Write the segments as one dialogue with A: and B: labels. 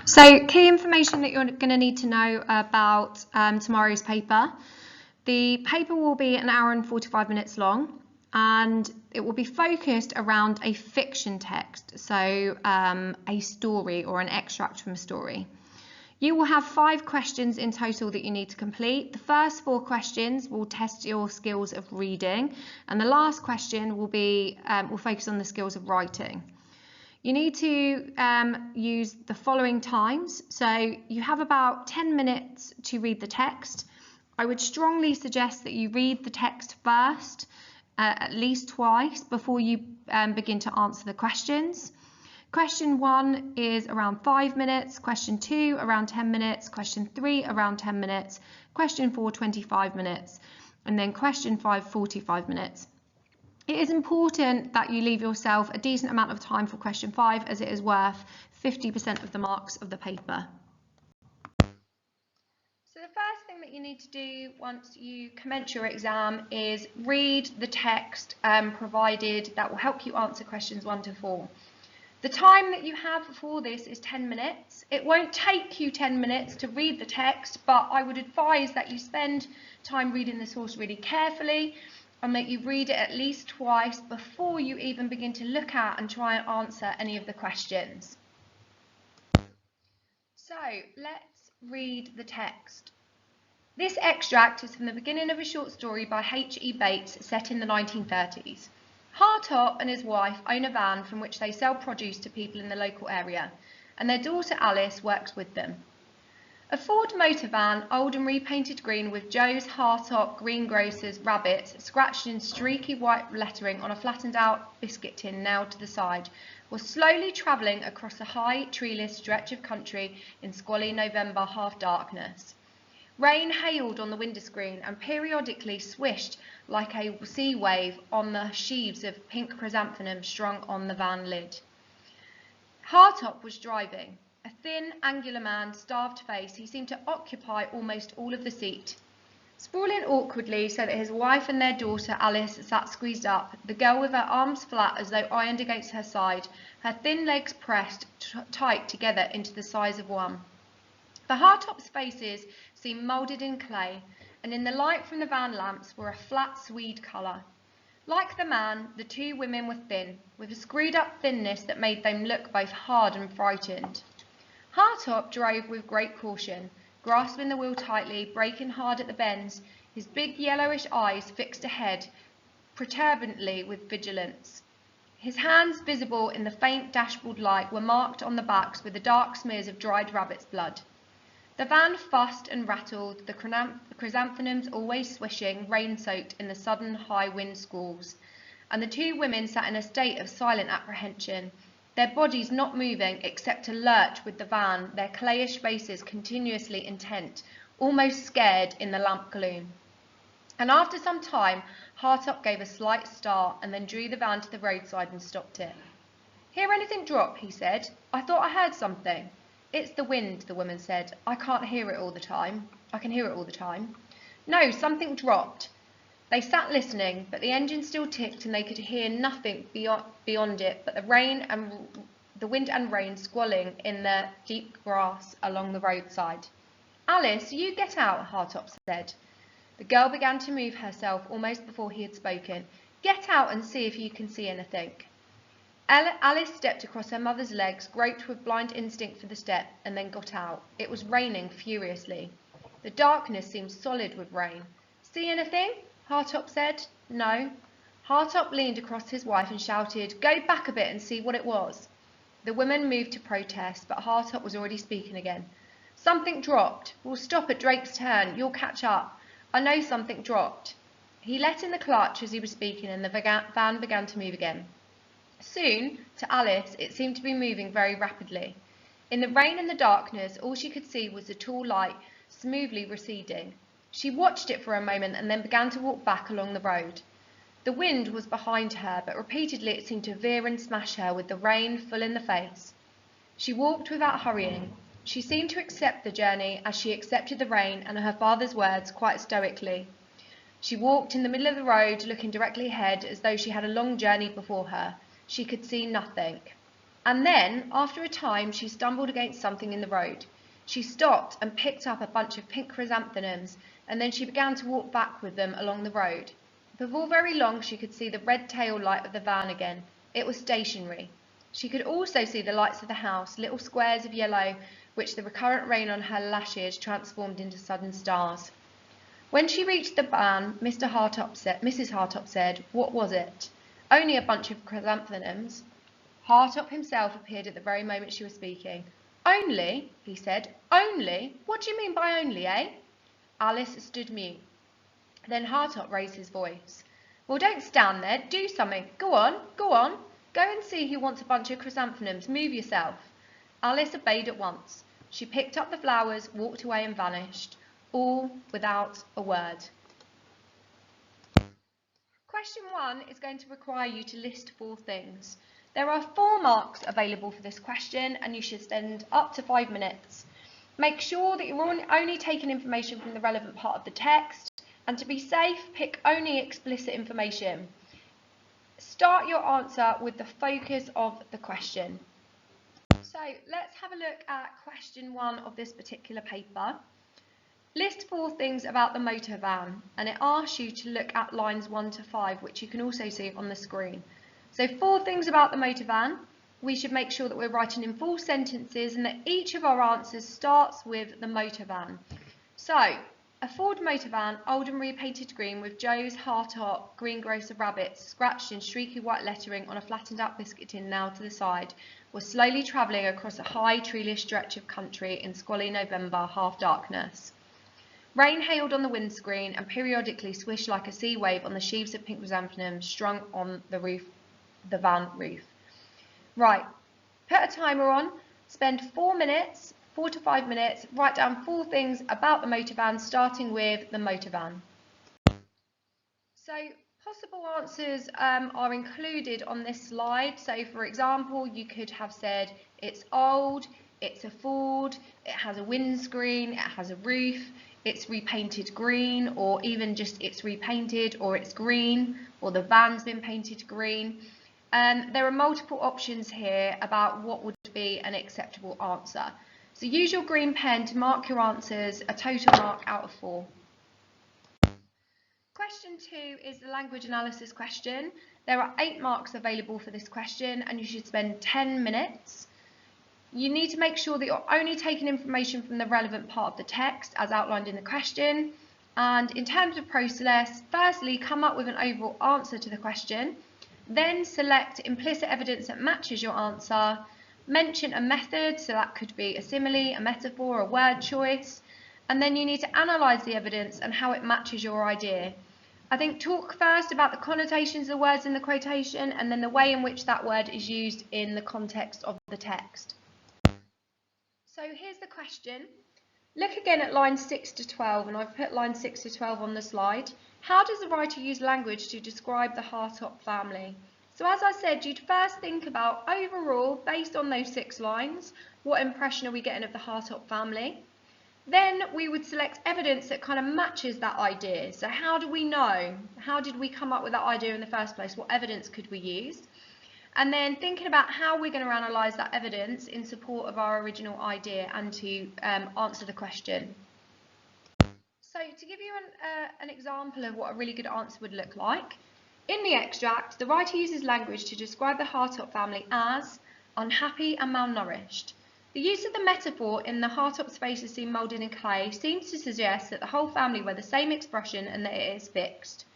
A: So key information that you're going to need to know about tomorrow's paper. The paper will be an hour and 45 minutes long, and it will be focused around a fiction text, so a story or an extract from a story. You will have 5 questions in total that you need to complete. The first 4 questions will test your skills of reading, and the last question will focus on the skills of writing. You need to use the following times. So you have about 10 minutes to read the text. I would strongly suggest that you read the text first, at least twice, before you begin to answer the questions. Question 1 is around 5 minutes, question 2 around 10 minutes, question 3 around 10 minutes, question 4 25 minutes, and then question 5 45 minutes. It is important that you leave yourself a decent amount of time for question 5, as it is worth 50% of the marks of the paper. So the first thing that you need to do once you commence your exam is read the text provided that will help you answer questions 1 to 4. The time that you have for this is 10 minutes. It won't take you 10 minutes to read the text, but I would advise that you spend time reading the source really carefully and that you read it at least twice before you even begin to look at and try and answer any of the questions. So let's read the text. This extract is from the beginning of a short story by H.E. Bates set in the 1930s. Hartop and his wife own a van from which they sell produce to people in the local area, and their daughter Alice works with them. A Ford motor van, old and repainted green, with Joe's Hartop greengrocer's rabbit scratched in streaky white lettering on a flattened out biscuit tin nailed to the side, was slowly travelling across a high treeless stretch of country in squally November half-darkness. Rain hailed on the window-screen and periodically swished like a sea wave on the sheaves of pink chrysanthemums strung on the van lid. Hartop was driving. A thin, angular man, starved face, he seemed to occupy almost all of the seat. Sprawling awkwardly so that his wife and their daughter Alice sat squeezed up, the girl with her arms flat as though ironed against her side, her thin legs pressed tight together into the size of one. The Hartops' faces seemed moulded in clay, and in the light from the van lamps were a flat swede colour. Like the man, the 2 women were thin, with a screwed-up thinness that made them look both hard and frightened. Hartop drove with great caution, grasping the wheel tightly, braking hard at the bends, his big yellowish eyes fixed ahead, perturbantly with vigilance. His hands, visible in the faint dashboard light, were marked on the backs with the dark smears of dried rabbit's blood. The van fussed and rattled, the chrysanthemums always swishing, rain-soaked in the sudden high wind squalls, and the 2 women sat in a state of silent apprehension, their bodies not moving except to lurch with the van, their clayish faces continuously intent, almost scared in the lamp gloom. And after some time, Hartop gave a slight start and then drew the van to the roadside and stopped it. "Hear anything drop?" he said. "I thought I heard something." "It's the wind," the woman said. I can hear it all the time. "No, something dropped." They sat listening, but the engine still ticked and they could hear nothing beyond it but the wind and rain squalling in the deep grass along the roadside. "Alice, you get out," Hartop said. The girl began to move herself almost before he had spoken. "Get out and see if you can see anything." Alice stepped across her mother's legs, groped with blind instinct for the step, and then got out. It was raining furiously. The darkness seemed solid with rain. "See anything?" Hartop said. "No." Hartop leaned across his wife and shouted, "Go back a bit and see what it was." The woman moved to protest, but Hartop was already speaking again. "Something dropped. We'll stop at Drake's Turn. You'll catch up. I know something dropped." He let in the clutch as he was speaking, and the van began to move again. Soon, to Alice, it seemed to be moving very rapidly. In the rain and the darkness, all she could see was the tall light smoothly receding. She watched it for a moment and then began to walk back along the road. The wind was behind her, but repeatedly it seemed to veer and smash her with the rain full in the face. She walked without hurrying. She seemed to accept the journey as she accepted the rain and her father's words quite stoically. She walked in the middle of the road, looking directly ahead as though she had a long journey before her. She could see nothing. And then, after a time, she stumbled against something in the road. She stopped and picked up a bunch of pink chrysanthemums, and then she began to walk back with them along the road. Before very long, she could see the red tail light of the van again. It was stationary. She could also see the lights of the house, little squares of yellow, which the recurrent rain on her lashes transformed into sudden stars. When she reached the van, Mrs. Hartop said, "What was it?" "Only a bunch of chrysanthemums." Hartop himself appeared at the very moment she was speaking. "Only?" he said. "Only? What do you mean by only, eh?" Alice stood mute. Then Hartop raised his voice. "Well, don't stand there. Do something. Go on, go on. Go and see who wants a bunch of chrysanthemums. Move yourself." Alice obeyed at once. She picked up the flowers, walked away and vanished, all without a word. Question 1 is going to require you to list 4 things. There are 4 marks available for this question and you should spend up to 5 minutes. Make sure that you're only taking information from the relevant part of the text, and to be safe, pick only explicit information. Start your answer with the focus of the question. So let's have a look at question 1 of this particular paper. List 4 things about the motor van, and it asks you to look at lines 1 to 5, which you can also see on the screen. So 4 things about the motor van. We should make sure that we're writing in full sentences and that each of our answers starts with the motor van. So, a Ford motor van, old and repainted green, with Joe's Hartop greengrocer rabbits scratched in streaky white lettering on a flattened out biscuit tin nailed to the side, was slowly travelling across a high treeless stretch of country in squally November half-darkness. Rain hailed on the windscreen and periodically swished like a sea wave on the sheaves of pink chrysanthemums strung on the van roof. Right, put a timer on, spend 4 to 5 minutes, write down 4 things about the motor van, starting with the motor van. So possible answers are included on this slide. So for example, you could have said it's old, it's a Ford, it has a windscreen, it has a roof, it's repainted green, or even just it's repainted, or it's green, or the van's been painted green. There are multiple options here about what would be an acceptable answer. So use your green pen to mark your answers, a total mark out of 4. Question 2 is the language analysis question. There are 8 marks available for this question and you should spend 10 minutes. You need to make sure that you're only taking information from the relevant part of the text as outlined in the question. And in terms of process, firstly, come up with an overall answer to the question. Then select implicit evidence that matches your answer. Mention a method, so that could be a simile, a metaphor, a word choice. And then you need to analyse the evidence and how it matches your idea. I think talk first about the connotations of the words in the quotation and then the way in which that word is used in the context of the text. So here's the question. Look again at lines 6 to 12, and I've put lines 6 to 12 on the slide. How does the writer use language to describe the Hartop family? So as I said, you'd first think about overall, based on those 6 lines, what impression are we getting of the Hartop family? Then we would select evidence that kind of matches that idea. So how do we know? How did we come up with that idea in the first place? What evidence could we use? And then thinking about how we're going to analyse that evidence in support of our original idea and to answer the question. So to give you an example of what a really good answer would look like, in the extract, the writer uses language to describe the Hartop family as unhappy and malnourished. The use of the metaphor in the Hartop's face is seen moulded in clay seems to suggest that the whole family wear the same expression and that it is fixed.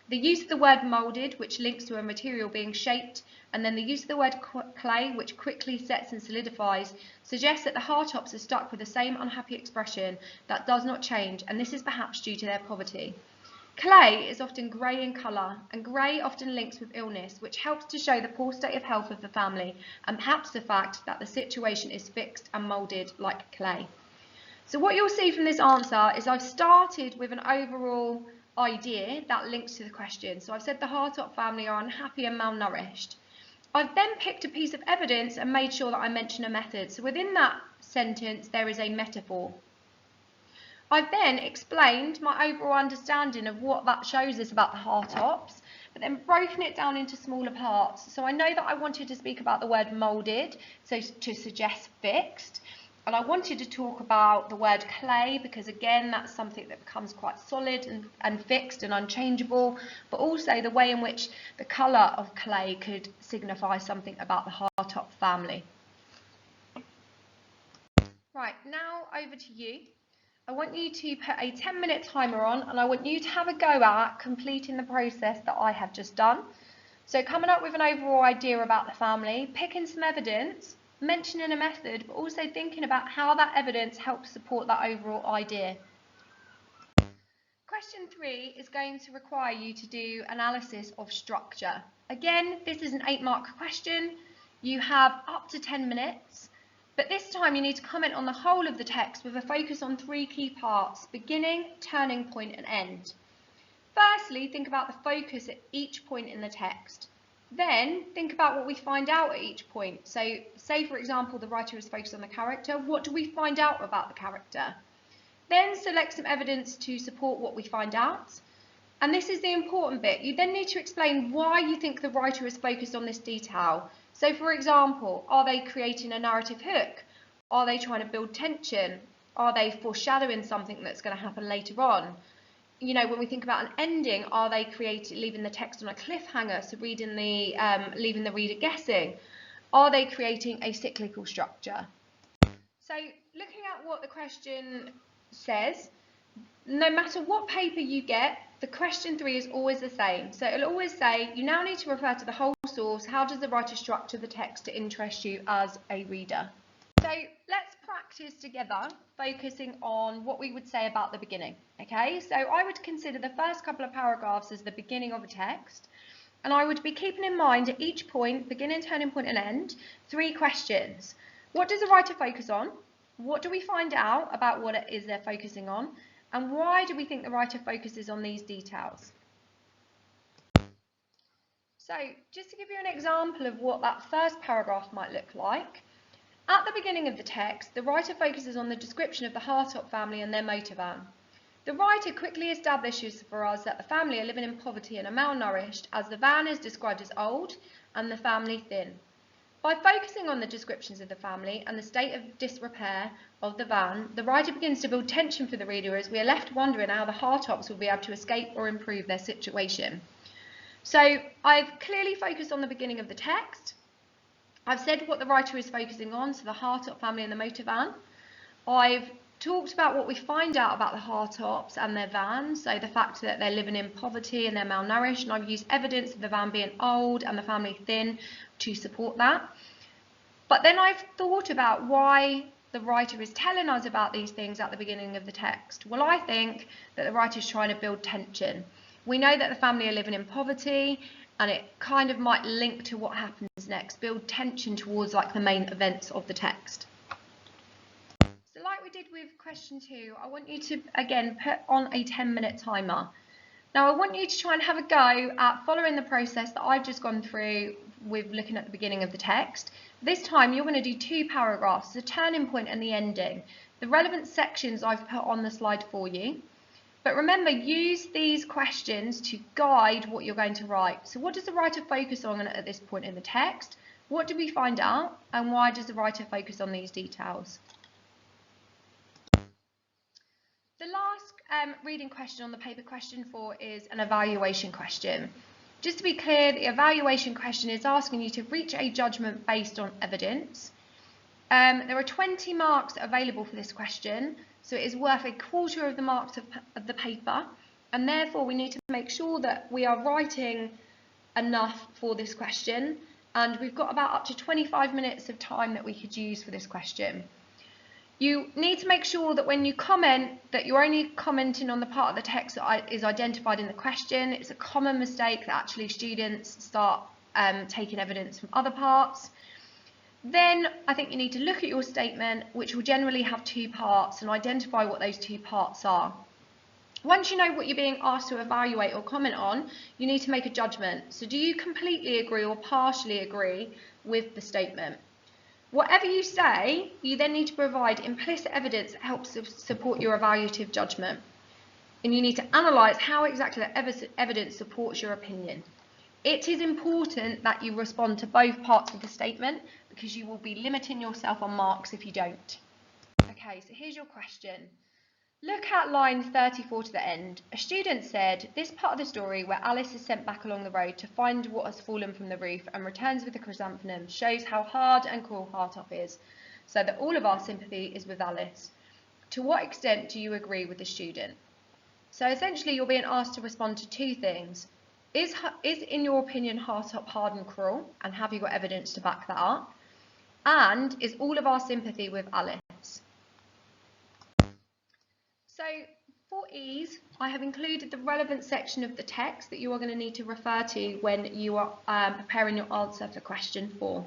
A: The use of the word moulded, which links to a material being shaped, and then the use of the word clay, which quickly sets and solidifies, suggests that the Hartops are stuck with the same unhappy expression that does not change, and this is perhaps due to their poverty. Clay is often grey in colour, and grey often links with illness, which helps to show the poor state of health of the family, and perhaps the fact that the situation is fixed and moulded like clay. So what you'll see from this answer is I've started with an overall idea that links to the question. So I've said the Hartop family are unhappy and malnourished. I've then picked a piece of evidence and made sure that I mention a method. So within that sentence there is a metaphor. I've then explained my overall understanding of what that shows us about the Hartops but then broken it down into smaller parts. So I know that I wanted to speak about the word moulded, so to suggest fixed. And I wanted to talk about the word clay because, again, that's something that becomes quite solid and fixed and unchangeable, but also the way in which the colour of clay could signify something about the hardtop family. Right, now over to you. I want you to put a 10-minute timer on, and I want you to have a go at completing the process that I have just done. So coming up with an overall idea about the family, picking some evidence, mentioning a method, but also thinking about how that evidence helps support that overall idea. Question 3 is going to require you to do analysis of structure. Again, this is an 8-mark question. You have up to 10 minutes, but this time you need to comment on the whole of the text with a focus on 3 key parts: beginning, turning point, and end. Firstly, think about the focus at each point in the text. Then think about what we find out at each point. So say, for example, the writer is focused on the character. What do we find out about the character? Then select some evidence to support what we find out. And this is the important bit. You then need to explain why you think the writer is focused on this detail. So, for example, are they creating a narrative hook? Are they trying to build tension? Are they foreshadowing something that's going to happen later on? You know, when we think about an ending, are they leaving the text on a cliffhanger, so leaving the reader guessing? Are they creating a cyclical structure? So, looking at what the question says, no matter what paper you get, the question 3 is always the same. So it'll always say, you now need to refer to the whole source. How does the writer structure the text to interest you as a reader? So let's practice together, focusing on what we would say about the beginning. Okay, so I would consider the first couple of paragraphs as the beginning of a text, and I would be keeping in mind at each point, beginning, turning point, and end, 3 questions. What does the writer focus on? What do we find out about what it is they're focusing on? And why do we think the writer focuses on these details? So, just to give you an example of what that first paragraph might look like, at the beginning of the text, the writer focuses on the description of the Hartop family and their motor van. The writer quickly establishes for us that the family are living in poverty and are malnourished, as the van is described as old and the family thin. By focusing on the descriptions of the family and the state of disrepair of the van, the writer begins to build tension for the reader as we are left wondering how the Hartops will be able to escape or improve their situation. So I've clearly focused on the beginning of the text. I've said what the writer is focusing on, so the Hartop family and the motor van. I've talked about what we find out about the Hartops and their van, so the fact that they're living in poverty and they're malnourished, and I've used evidence of the van being old and the family thin to support that. But then I've thought about why the writer is telling us about these things at the beginning of the text. Well, I think that the writer is trying to build tension. We know that the family are living in poverty, and it kind of might link to what happens next, build tension towards like the main events of the text. So like we did with question 2, I want you to again put on a 10-minute timer. Now I want you to try and have a go at following the process that I've just gone through with looking at the beginning of the text. This time you're going to do 2 paragraphs, the turning point and the ending. The relevant sections I've put on the slide for you. But remember, use these questions to guide what you're going to write. So what does the writer focus on at this point in the text? What do we find out? And why does the writer focus on these details? The last reading question on the paper, question 4, is an evaluation question. Just to be clear, the evaluation question is asking you to reach a judgment based on evidence. There are 20 marks available for this question, so it is worth a quarter of the marks of the paper, and therefore we need to make sure that we are writing enough for this question, and we've got about up to 25 minutes of time that we could use for this question. You need to make sure that when you comment that you're only commenting on the part of the text that is identified in the question. It's a common mistake that actually students start taking evidence from other parts. Then I think you need to look at your statement, which will generally have 2 parts, and identify what those 2 parts are. Once you know what you're being asked to evaluate or comment on, you need to make a judgment. So do you completely agree or partially agree with the statement? Whatever you say, you then need to provide implicit evidence that helps support your evaluative judgment. And you need to analyse how exactly that evidence supports your opinion. It is important that you respond to both parts of the statement because you will be limiting yourself on marks if you don't. Okay, so here's your question. Look at line 34 to the end. A student said, this part of the story where Alice is sent back along the road to find what has fallen from the roof and returns with a chrysanthemum shows how hard and cruel Hartop is, so that all of our sympathy is with Alice. To what extent do you agree with the student? So essentially you're being asked to respond to two things. Is in your opinion Hartop hard and cruel, and have you got evidence to back that up? And is all of our sympathy with Alice? So for ease, I have included the relevant section of the text that you are going to need to refer to when you are preparing your answer for question 4.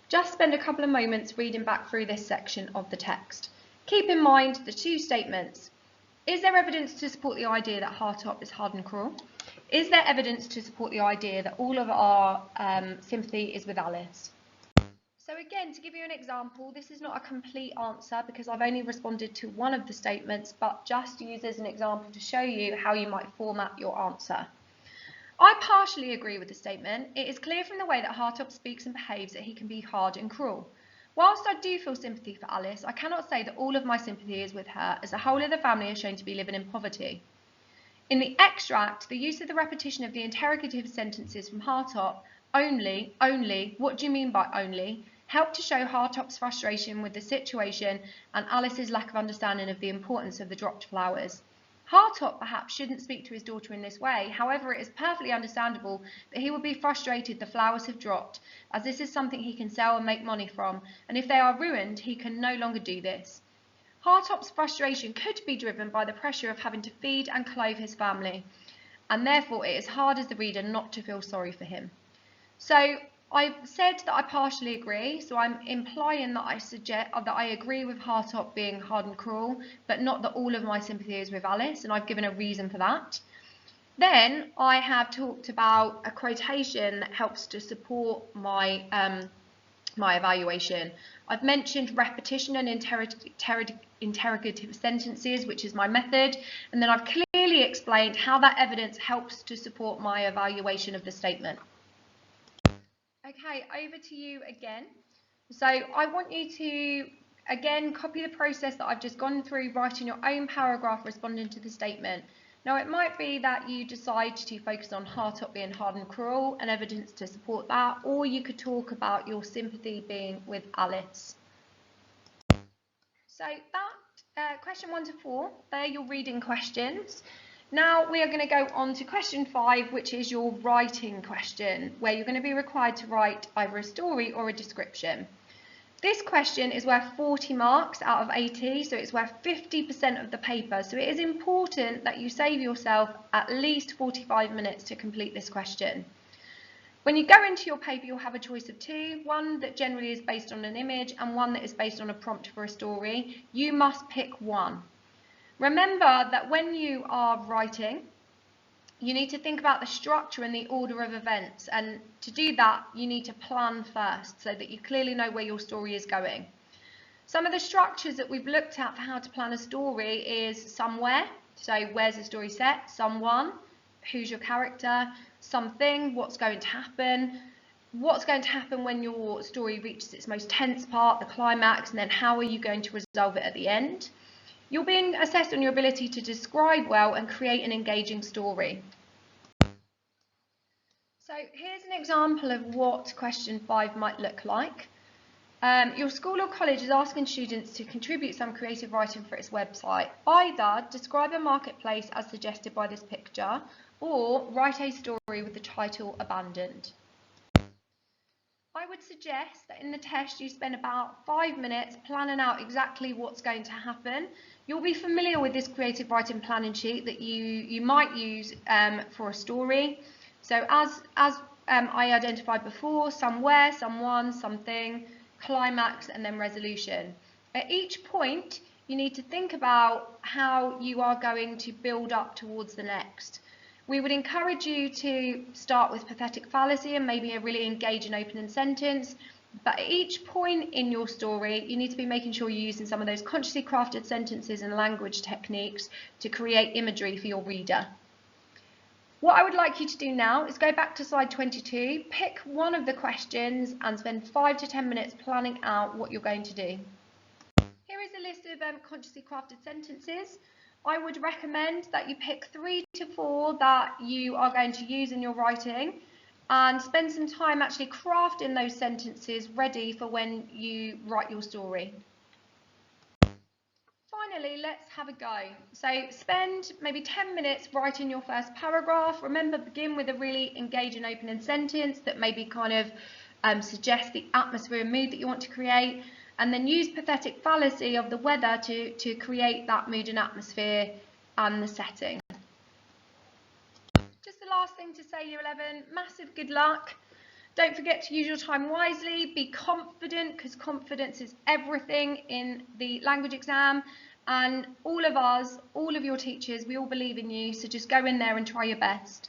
A: Just spend a couple of moments reading back through this section of the text. Keep in mind the two statements. Is there evidence to support the idea that Hartop is hard and cruel? Is there evidence to support the idea that all of our sympathy is with Alice? So again, to give you an example, this is not a complete answer because I've only responded to one of the statements, but just use as an example to show you how you might format your answer. I partially agree with the statement. It is clear from the way that Hartop speaks and behaves that he can be hard and cruel. Whilst I do feel sympathy for Alice, I cannot say that all of my sympathy is with her, as the whole of the family is shown to be living in poverty. In the extract, the use of the repetition of the interrogative sentences from Hartop, only, what do you mean by only, helped to show Hartop's frustration with the situation and Alice's lack of understanding of the importance of the dropped flowers. Hartop perhaps shouldn't speak to his daughter in this way, however it is perfectly understandable that he would be frustrated the flowers have dropped, as this is something he can sell and make money from, and if they are ruined he can no longer do this. Hartop's frustration could be driven by the pressure of having to feed and clothe his family, and therefore it is hard as the reader not to feel sorry for him. So I've said that I partially agree, so I'm implying that I agree with Hartop being hard and cruel, but not that all of my sympathy is with Alice, and I've given a reason for that. Then I have talked about a quotation that helps to support my evaluation. I've mentioned repetition and interrogative sentences, which is my method, and then I've clearly explained how that evidence helps to support my evaluation of the statement. Okay, over to you again. So I want you to, again, copy the process that I've just gone through, writing your own paragraph responding to the statement. Now, it might be that you decide to focus on Hartop being hard and cruel and evidence to support that, or you could talk about your sympathy being with Alice. So that question 1 to 4, they're your reading questions. Now we are going to go on to question 5, which is your writing question, where you're going to be required to write either a story or a description. This question is worth 40 marks out of 80, so it's worth 50% of the paper. So it is important that you save yourself at least 45 minutes to complete this question. When you go into your paper, you'll have a choice of two, one that generally is based on an image and one that is based on a prompt for a story. You must pick one. Remember that when you are writing, you need to think about the structure and the order of events, and to do that you need to plan first so that you clearly know where your story is going. Some of the structures that we've looked at for how to plan a story is somewhere, so where's the story set, someone, who's your character, something, what's going to happen when your story reaches its most tense part, the climax, and then how are you going to resolve it at the end. You're being assessed on your ability to describe well and create an engaging story. So here's an example of what question 5 might look like. Your school or college is asking students to contribute some creative writing for its website. Either describe a marketplace as suggested by this picture, or write a story with the title Abandoned. I would suggest that in the test you spend about 5 minutes planning out exactly what's going to happen. You'll be familiar with this creative writing planning sheet that you might use for a story. So as I identified before, somewhere, someone, something, climax, and then resolution. At each point, you need to think about how you are going to build up towards the next. We would encourage you to start with pathetic fallacy and maybe a really engaging opening sentence. But at each point in your story, you need to be making sure you're using some of those consciously crafted sentences and language techniques to create imagery for your reader. What I would like you to do now is go back to slide 22, pick one of the questions and spend 5 to 10 minutes planning out what you're going to do. Here is a list of consciously crafted sentences. I would recommend that you pick 3 to 4 that you are going to use in your writing and spend some time actually crafting those sentences ready for when you write your story. Finally, let's have a go. So spend maybe 10 minutes writing your first paragraph. Remember, begin with a really engaging opening sentence that maybe kind of suggests the atmosphere and mood that you want to create, and then use pathetic fallacy of the weather to create that mood and atmosphere and the setting. Just the last thing to say, Year 11, massive good luck. Don't forget to use your time wisely, be confident, because confidence is everything in the language exam, and all of us, all of your teachers, we all believe in you, so just go in there and try your best.